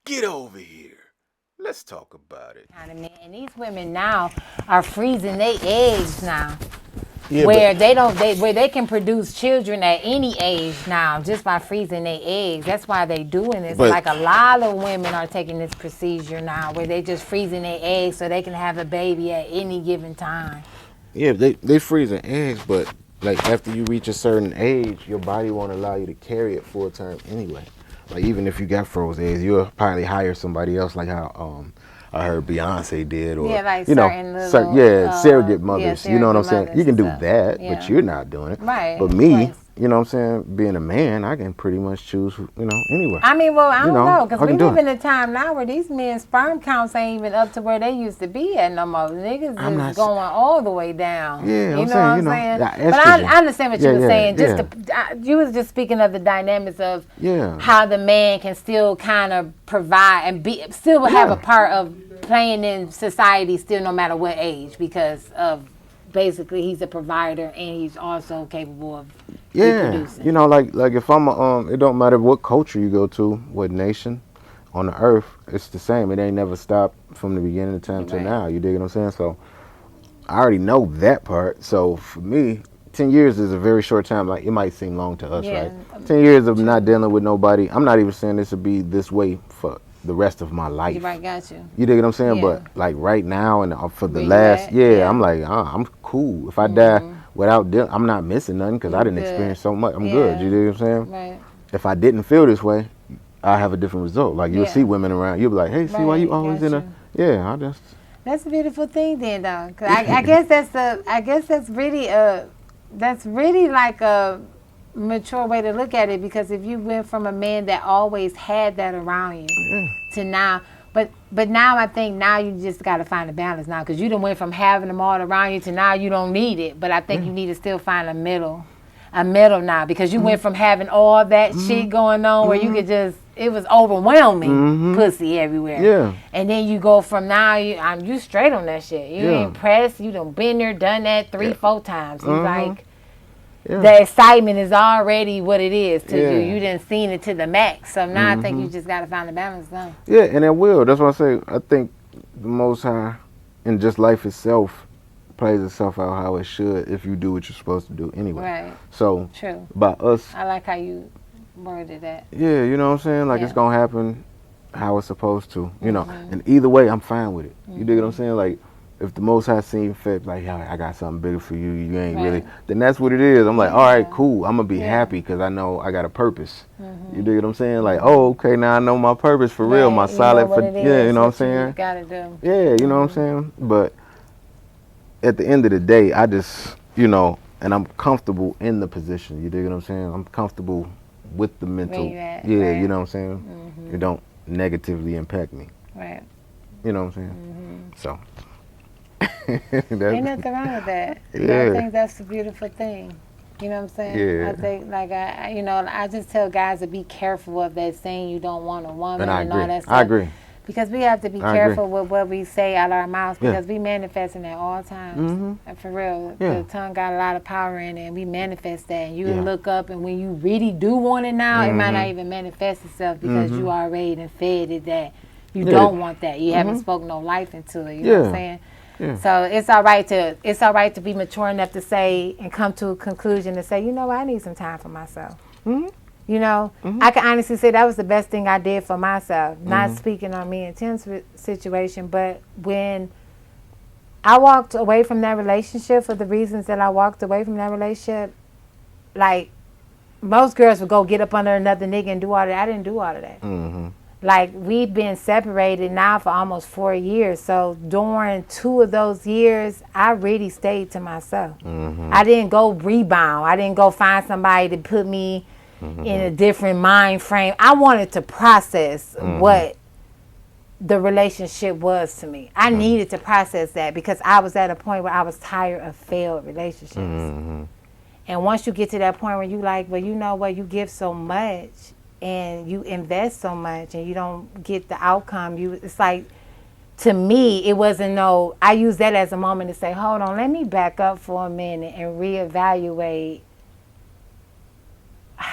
Get over here. Let's talk about it. And these women now are freezing their eggs now. Yeah, where they can produce children at any age now just by freezing their eggs. That's why they doing this. But- like a lot of women are taking this procedure now where they just freezing their eggs so they can have a baby at any given time. Yeah, they freezing eggs, but like after you reach a certain age, your body won't allow you to carry it full term anyway. Like even if you got frozen eggs, you'll probably hire somebody else, like how I heard Beyonce did, or like you know, certain little, surrogate mothers. You know what I'm saying? surrogate You can do mothers that, and but stuff. you're not doing it. Right. But me, Right. you know what I'm saying? Being a man, I can pretty much choose, anywhere. I mean, well, I don't know, because I we can do live it. in a time now where these men's sperm counts ain't even up to where they used to be at no more. Niggas I'm is not- going all the way down. Yeah, you I'm know saying, what I'm you know, saying? yeah, But estrogen. I understand what you were saying. Yeah. You was just speaking of the dynamics of Yeah. how the man can still kind of provide and still have Yeah. a part of playing in society still no matter what age, because of basically he's a provider and he's also capable of reproducing. You know, like if I'm it don't matter what culture you go to, what nation on the earth, it's the same. It ain't never stopped from the beginning of time to Right. now. You dig what I'm saying? So I already know that part. So for me, 10 years is a very short time. Like it might seem long to us, Yeah. right? 10 years of not dealing with nobody. I'm not even saying this would be this way for the rest of my life. You right, got you. You dig what I'm saying? Yeah. But like right now and for the Where you last, at? yeah, Yeah. I'm like, I'm cool. If I die without dealing, I'm not missing nothing because I didn't good. experience so much. I'm good. Yeah. You dig what I'm saying? Right. If I didn't feel this way, I have a different result. Like you'll Yeah. see women around, you'll be like, hey, see why you Right, always got in a, yeah, I just, That's a beautiful thing, then, though. 'Cause I guess that's really like a mature way to look at it. Because if you went from a man that always had that around you to now, but now I think now you just got to find a balance now, because you done went from having them all around you to now you don't need it. But I think you need to still find a middle now, because you went from having all that shit going on where you could just, it was overwhelming pussy everywhere. Yeah. And then you go from now, you straight on that shit. You ain't pressed. You done been there, done that 3-4 times. It's like the excitement is already what it is to you. You done seen it to the max. So now I think you just got to find a balance now. yeah, and it will. That's what I say. I think the Most High and just life itself plays itself out how it should if you do what you're supposed to do anyway. Right. So True. by us, I like how you worded that. yeah, you know what I'm saying? Like it's Yeah. gonna happen how it's supposed to, you know. And either way, I'm fine with it. You dig what I'm saying? Like if the Most High seen fit, like, yeah, I got something bigger for you. You ain't really. Then that's what it is. I'm like, all right, cool. I'm gonna be happy because I know I got a purpose. You dig what I'm saying? Like, oh, okay, now I know my purpose for real. My You solid know for what it yeah. is, You know what I'm what saying? You gotta do. Yeah, you know what I'm saying? But at the end of the day, I just, and I'm comfortable in the position. You dig what I'm saying? I'm comfortable with the mental. Where you at, yeah, right. you know what I'm saying? It don't negatively impact me. Right. You know what I'm saying? So. Ain't nothing wrong with that. Yeah. I think that's a beautiful thing. You know what I'm saying? Yeah. I think, like, I just tell guys to be careful of that saying you don't want a woman And I and agree. all that stuff. I agree. Because we have to be I careful with what we say out our mouths, Yeah. because we manifesting at all times. And for real, Yeah. the tongue got a lot of power in it, and we manifest that. And you Yeah. look up, and when you really do want it now, it might not even manifest itself because you already done fed it that you Yeah. don't want that. You haven't spoken no life into it. You know what I'm Yeah. saying? Yeah. So it's all right to be mature enough to say and come to a conclusion to say, you know what, I need some time for myself. You know, I can honestly say that was the best thing I did for myself. Not speaking on me and Tim's situation, but when I walked away from that relationship for the reasons that I walked away from that relationship, like most girls would go get up under another nigga and do all that. I didn't do all of that. Like, we've been separated now for almost 4 years. So during 2 of those years, I really stayed to myself. I didn't go rebound. I didn't go find somebody to put me in a different mind frame. I wanted to process what the relationship was to me. I needed to process that because I was at a point where I was tired of failed relationships. And once you get to that point where you like, well, you know what, you give so much and you invest so much and you don't get the outcome, it's like, to me, it wasn't I use that as a moment to say, hold on, let me back up for a minute and reevaluate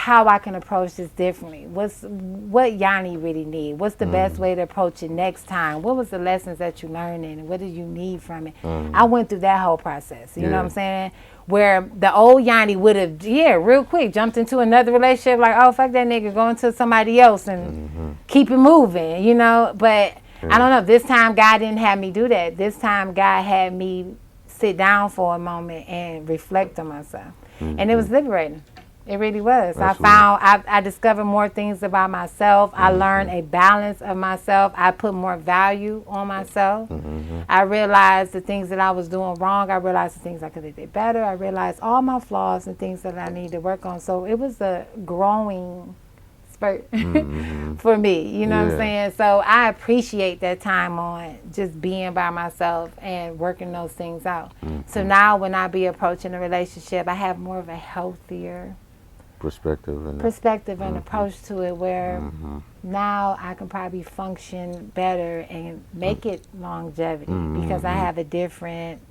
how I can approach this differently. What Yanni really need? What's the best way to approach it next time? What was the lessons that you learned and what did you need from it? I went through that whole process. You know what I'm saying? Where the old Yanni would have, real quick jumped into another relationship like, oh, fuck that nigga, go into somebody else and keep it moving, you know? But I don't know. This time, God didn't have me do that. This time, God had me sit down for a moment and reflect on myself. And it was liberating. It really was. I discovered more things about myself. I learned a balance of myself. I put more value on myself. I realized the things that I was doing wrong. I realized the things I could have did better. I realized all my flaws and things that I need to work on. So it was a growing spurt for me. You know what I'm saying? So I appreciate that time on just being by myself and working those things out. So now when I be approaching a relationship, I have more of a healthier perspective and approach to it where now I can probably function better and make it longevity because I have a different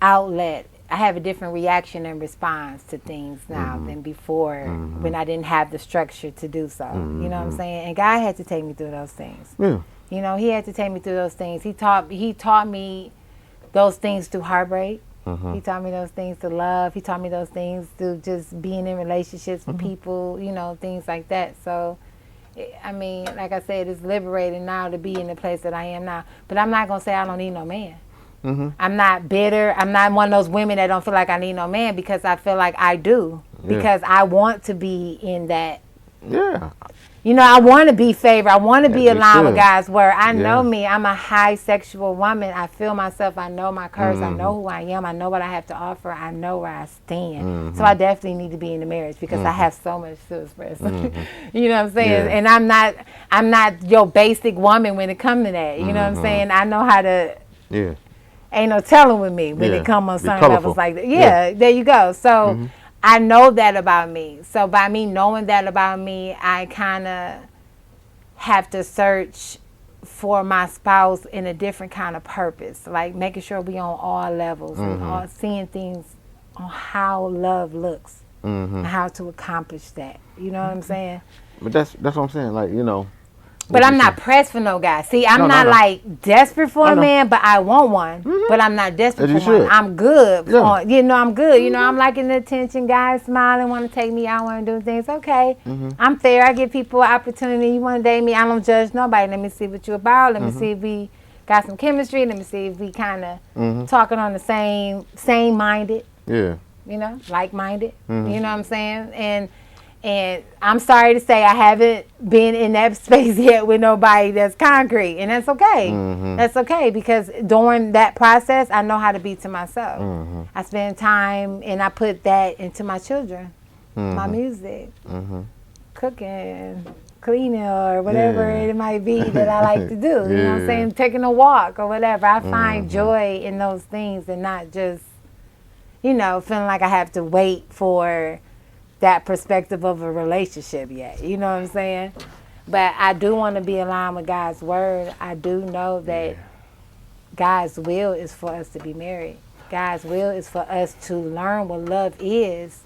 outlet. I have a different reaction and response to things now than before when I didn't have the structure to do so. You know what I'm saying? And God had to take me through those things. You know, he had to take me through those things. He taught me those things through heartbreak. He taught me those things to love. He taught me those things through just being in relationships with people, you know, things like that. So, I mean, like I said, it's liberating now to be in the place that I am now. But I'm not going to say I don't need no man. I'm not bitter. I'm not one of those women that don't feel like I need no man because I feel like I do. Because I want to be in that. You know, I want to be favored. I want to be aligned with God's word. I know me. I'm a high sexual woman. I feel myself. I know my curves. I know who I am. I know what I have to offer. I know where I stand. So I definitely need to be in the marriage because I have so much to express. You know what I'm saying? And I'm not your basic woman when it comes to that. You know what I'm saying? I know how to. Ain't no telling with me when it comes on certain levels like that. There you go. So. I know that about me. So by me knowing that about me, I kind of have to search for my spouse in a different kind of purpose, like making sure we on all levels and all, seeing things on how love looks and how to accomplish that. You know what I'm saying? But that's what I'm saying. Like, you know. But I'm not pressed for no guy. See, I'm not like desperate for a man, but I want one. But I'm not desperate for one. I'm good. You know, I'm good. You know, I'm liking the attention. Guys smiling, want to take me out, want to do things. Okay, I'm fair. I give people an opportunity. You want to date me? I don't judge nobody. Let me see what you about. Let me see if we got some chemistry. Let me see if we kind of talking on the same minded. You know, like minded. You know what I'm saying? And I'm sorry to say I haven't been in that space yet with nobody that's concrete. And that's okay. That's okay because during that process, I know how to be to myself. I spend time and I put that into my children, my music, cooking, cleaning or whatever it might be that I like to do. You know what I'm saying? Taking a walk or whatever. I find joy in those things and not just, you know, feeling like I have to wait for that perspective of a relationship yet. You know what I'm saying? But I do want to be aligned with God's word. I do know that God's will is for us to be married. God's will is for us to learn what love is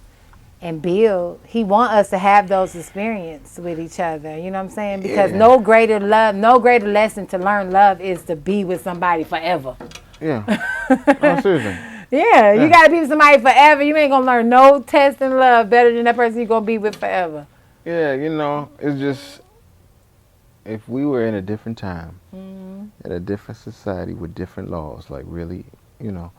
and build. He wants us to have those experiences with each other. You know what I'm saying? Because no greater love, no greater lesson to learn love is to be with somebody forever. Oh, seriously. You got to be with somebody forever. You ain't going to learn no test in love better than that person you're going to be with forever. You know, it's just, if we were in a different time, in a different society with different laws, like really, you know,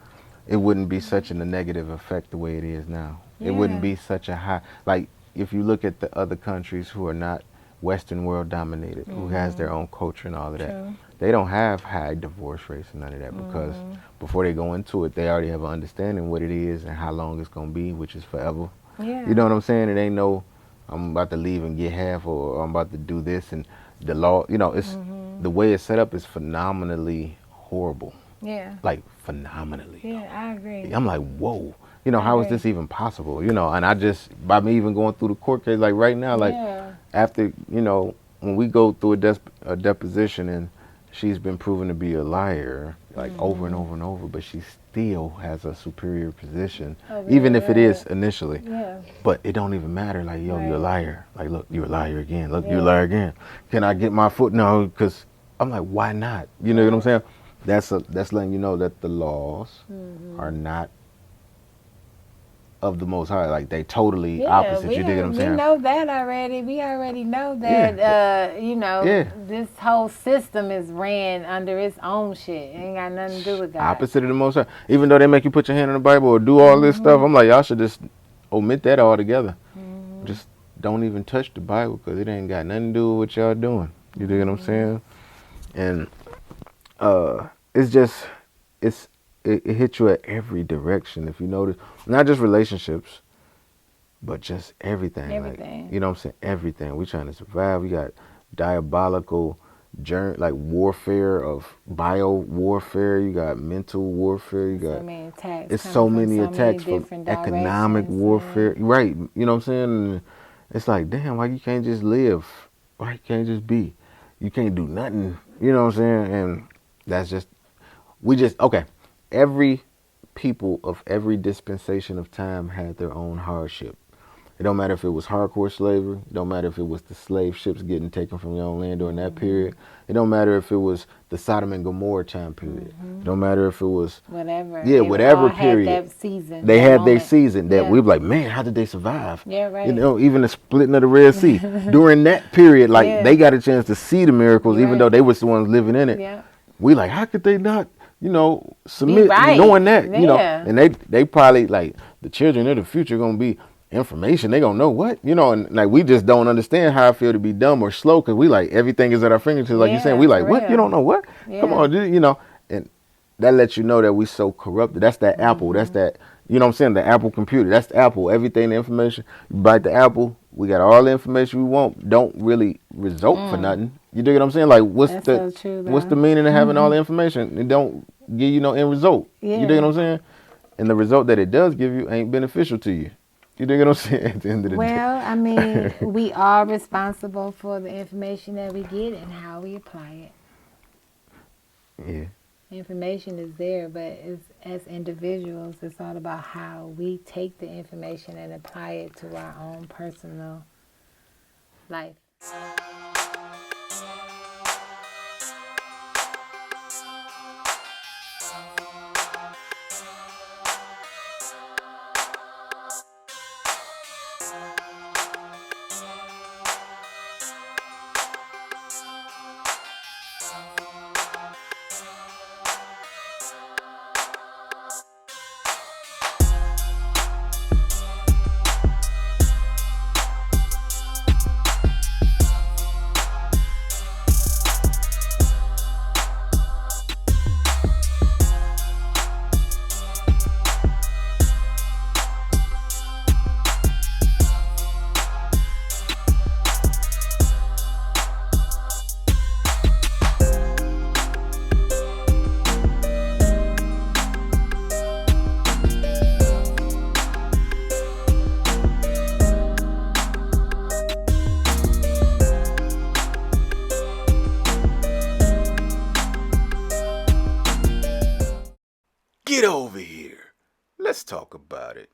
it wouldn't be such a negative effect the way it is now. It wouldn't be such a high, like if you look at the other countries who are not Western world dominated, who has their own culture and all of that. They don't have high divorce rates and none of that because before they go into it, they already have an understanding what it is and how long it's going to be, which is forever. You know what I'm saying? It ain't no, I'm about to leave and get half or I'm about to do this. And the law, you know, it's the way it's set up is phenomenally horrible. Like phenomenally. I agree. I'm like, whoa. You know, how is this even possible? You know, and I just, by me even going through the court case, like right now, like after, you know, when we go through a deposition and she's been proven to be a liar, like over and over and over, but she still has a superior position, even if it is initially. Yeah. But it don't even matter. Like, yo, you're a liar. Like, look, you're a liar again. Look, you're a Yeah. liar again. Can I get my foot? No, because I'm like, why not? You know what I'm saying? That's letting you know that the laws are not of the Most High. Like, they totally opposite. You dig what I'm saying? We know that already. We already know that, you know, this whole system is ran under its own shit. It ain't got nothing to do with God. Opposite of the Most High. Even though they make you put your hand in the Bible or do all this stuff, I'm like, y'all should just omit that altogether. Just don't even touch the Bible because it ain't got nothing to do with what y'all doing. You dig what I'm saying? And it's just, it hits you at every direction. If you notice, not just relationships, but just everything. Everything. Like, you know what I'm saying? Everything. We trying to survive. We got diabolical like warfare of bio warfare. You got mental warfare. You got so many attacks. It's so many attacks from economic warfare. Right. You know what I'm saying? And it's like, damn, why you can't just live? Why you can't just be? You can't do nothing. You know what I'm saying? And that's just, okay. Every people of every dispensation of time had their own hardship. It don't matter if it was hardcore slavery. It don't matter if it was the slave ships getting taken from your own land during that period. It don't matter if it was the Sodom and Gomorrah time period. It don't matter if it was whatever. Yeah, whatever period. Had that season. They had their season that we were like, man, how did they survive? Yeah, right. You know, even the splitting of the Red Sea during that period, like they got a chance to see the miracles, even though they was the ones living in it. Yeah. We like, how could they not? You know, submit knowing that, you know, and they probably like the children of the future gonna be information. They gonna know what, you know, and like we just don't understand how I feel to be dumb or slow because we like everything is at our fingertips. Like you're saying, we like what? You don't know what? Come on, dude, you know, and that lets you know that we so corrupted. That's that Apple. That's that. You know what I'm saying? The Apple computer. That's the Apple. Everything, the information. You bite the Apple. We got all the information we want. Don't really result for nothing. You dig what I'm saying? Like, what's the meaning of having all the information? It don't give you no end result. You dig what I'm saying? And the result that it does give you ain't beneficial to you. You dig what I'm saying? At the end of the day. Well, I mean, we are responsible for the information that we get and how we apply it. Yeah. Information is there, but as individuals, it's all about how we take the information and apply it to our own personal life. Get over here. Let's talk about it.